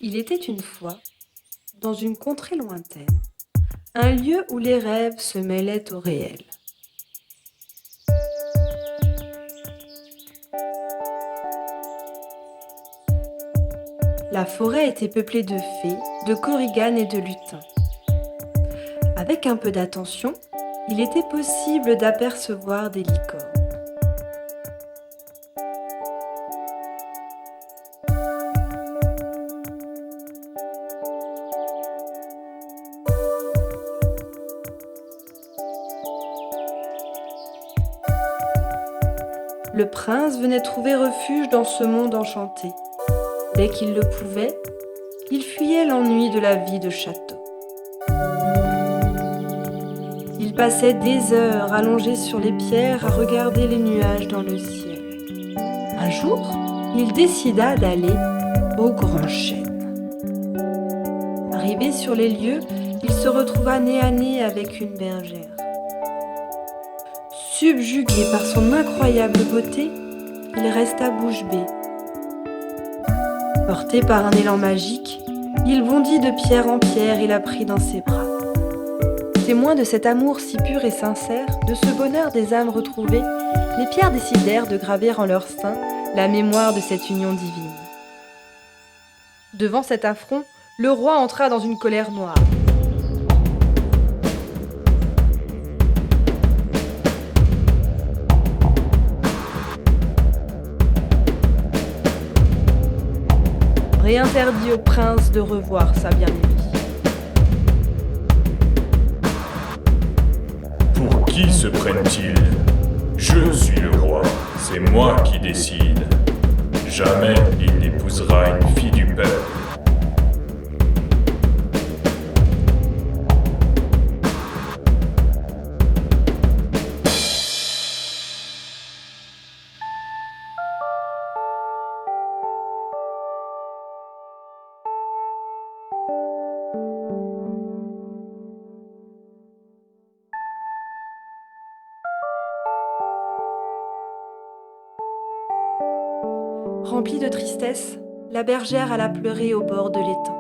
Il était une fois, dans une contrée lointaine, un lieu où les rêves se mêlaient au réel. La forêt était peuplée de fées, de korrigan et de lutins. Avec un peu d'attention, il était possible d'apercevoir des licornes. Le prince venait trouver refuge dans ce monde enchanté. Dès qu'il le pouvait, il fuyait l'ennui de la vie de château. Il passait des heures allongé sur les pierres à regarder les nuages dans le ciel. Un jour, il décida d'aller au Grand Chêne. Arrivé sur les lieux, il se retrouva nez à nez avec une bergère. Subjugué par son incroyable beauté, il resta bouche bée. Porté par un élan magique, il bondit de pierre en pierre et la prit dans ses bras. Témoins de cet amour si pur et sincère, de ce bonheur des âmes retrouvées, les pierres décidèrent de graver en leur sein la mémoire de cette union divine. Devant cet affront, le roi entra dans une colère noire. Et interdit au prince de revoir sa bien-aimée. Pour qui se prennent-ils ? Je suis le roi, c'est moi qui décide. Jamais il n'épousera une fille du peuple. Remplie de tristesse, la bergère alla pleurer au bord de l'étang.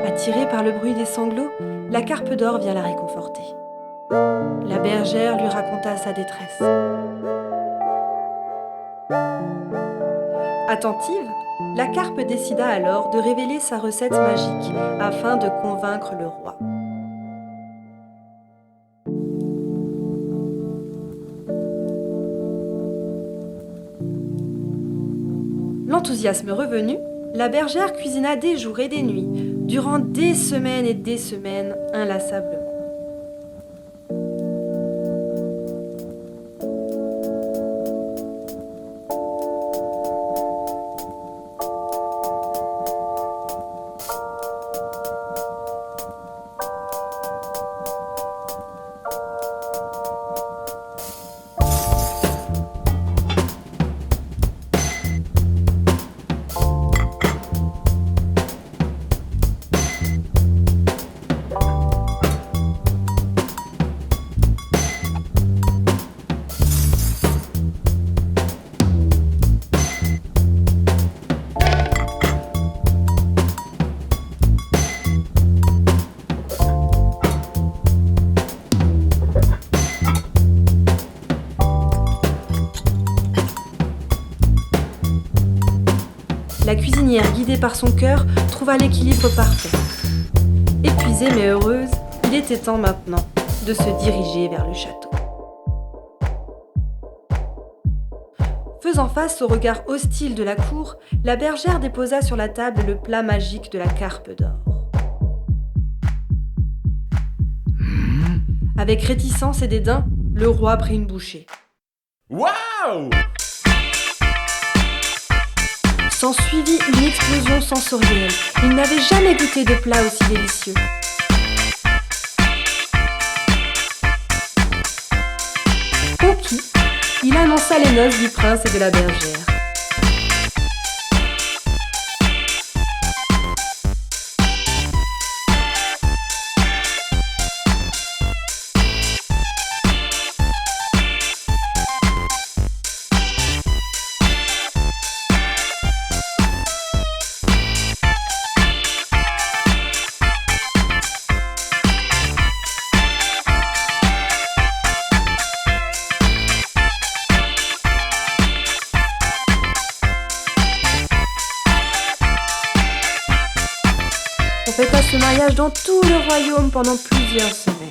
Attirée par le bruit des sanglots, la carpe d'or vient la réconforter. La bergère lui raconta sa détresse. Attentive, la carpe décida alors de révéler sa recette magique afin de convaincre le roi. L'enthousiasme revenu, la bergère cuisina des jours et des nuits, durant des semaines et des semaines, inlassablement. La cuisinière, guidée par son cœur, trouva l'équilibre parfait. Épuisée mais heureuse, il était temps maintenant de se diriger vers le château. Faisant face au regard hostile de la cour, la bergère déposa sur la table le plat magique de la carpe d'or. Avec réticence et dédain, le roi prit une bouchée. Waouh ! S'ensuivit une explosion sensorielle. Il n'avait jamais goûté de plat aussi délicieux. Conquis, il annonça les noces du prince et de la bergère. On fêta ce mariage dans tout le royaume pendant plusieurs semaines.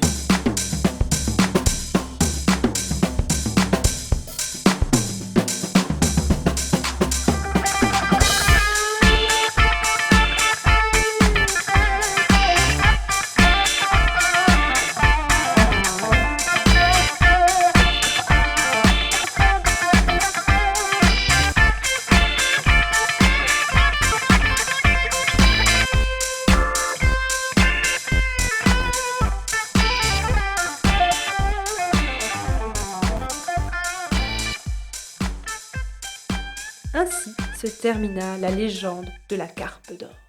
Ainsi se termina la légende de la Carpe d'Or.